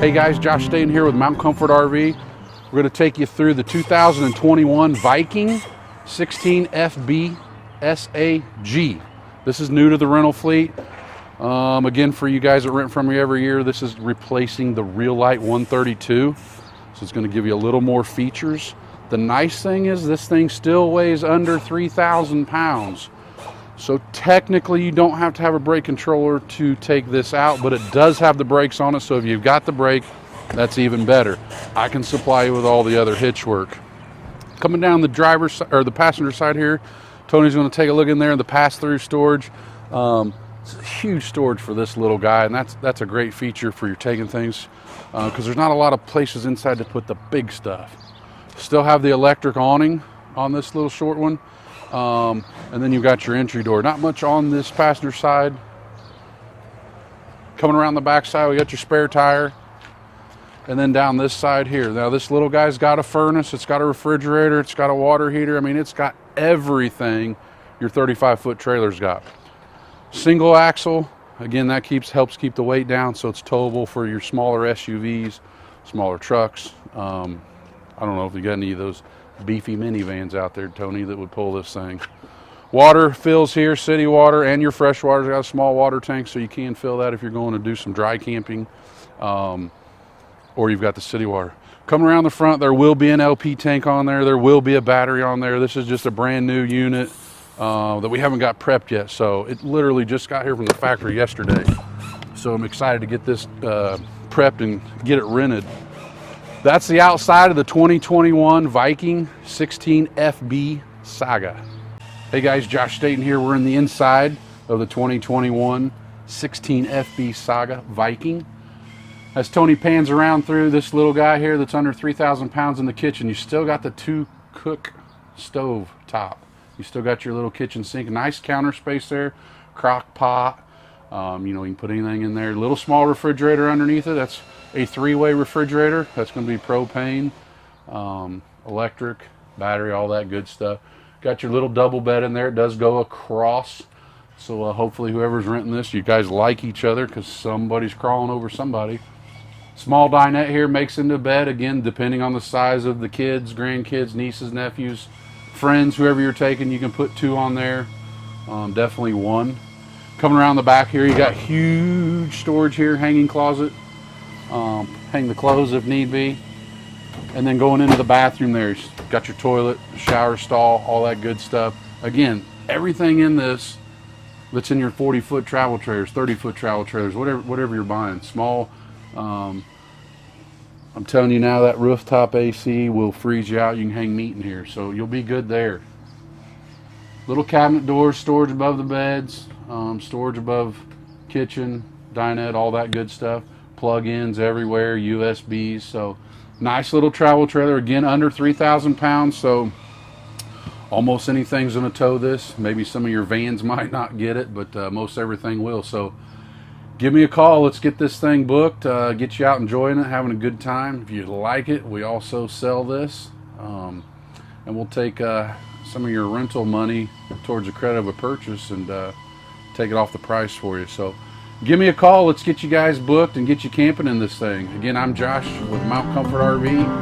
Hey guys, Josh Staton here with Mount Comfort RV. We're going to take you through the 2021 Viking 16SFB SAG. This is new to the rental fleet. Again, for you guys that rent from me every year, this is replacing the Real Light 132. So it's going to give you a little more features. The nice thing is this thing still weighs under 3,000 pounds. So technically you don't have to have a brake controller to take this out, but it does have the brakes on it. So if you've got the brake, that's even better. I can supply you with all the other hitch work. Coming down the driver's or the passenger side here, Tony's going to take a look in there in the pass-through storage. It's a huge storage for this little guy, and that's a great feature for your taking things because there's not a lot of places inside to put the big stuff. Still have the electric awning on this little short one. And then you've got your entry door. Not much on this passenger side. Coming around the back side, we got your spare tire. And then down this side here. Now this little guy's got a furnace, it's got a refrigerator, it's got a water heater. I mean, it's got everything your 35-foot trailer's got. Single axle, again, that helps keep the weight down, so it's towable for your smaller SUVs, smaller trucks. I don't know if you got any of those beefy minivans out there, Tony, that would pull this thing. Water fills here, city water, and your fresh water's got a small water tank, so you can fill that if you're going to do some dry camping, or you've got the city water. Coming around the front, there will be an LP tank on there. There will be a battery on there. This is just a brand new unit that we haven't got prepped yet, so it literally just got here from the factory yesterday. So I'm excited to get this prepped and get it rented. That's the outside of the 2021 Viking 16SFB SAGA. Hey guys, Josh Staton here. We're in the inside of the 2021 16SFB SAGA Viking. As Tony pans around through this little guy here that's under 3,000 pounds in the kitchen, you still got the 2-cook stove top. You still got your little kitchen sink, nice counter space there, crock pot. You know, you can put anything in there. Little small refrigerator underneath it. That's a 3-way refrigerator. That's going to be propane, electric, battery, all that good stuff. Got your little double bed in there. It does go across. So hopefully whoever's renting this, you guys like each other because somebody's crawling over somebody. Small dinette here makes into a bed. Again, depending on the size of the kids, grandkids, nieces, nephews, friends, whoever you're taking, you can put 2 on there. Definitely 1. Coming around the back here, you got huge storage here, hanging closet. Hang the clothes if need be. And then going into the bathroom there, you got your toilet, shower stall, all that good stuff. Again, everything in this that's in your 40-foot travel trailers, 30-foot travel trailers, whatever you're buying. Small, I'm telling you now, that rooftop AC will freeze you out. You can hang meat in here, so you'll be good there. Little cabinet doors, storage above the beds, storage above kitchen, dinette, all that good stuff. Plug-ins everywhere, USBs. So nice little travel trailer. Again, under 3,000 pounds, so almost anything's going to tow this. Maybe some of your vans might not get it, but most everything will. So give me a call. Let's get this thing booked, get you out enjoying it, having a good time. If you like it, we also sell this, and we'll take some of your rental money towards the credit of a purchase and take it off the price for you. So give me a call. Let's get you guys booked and get you camping in this thing. Again, I'm Josh with Mount Comfort RV.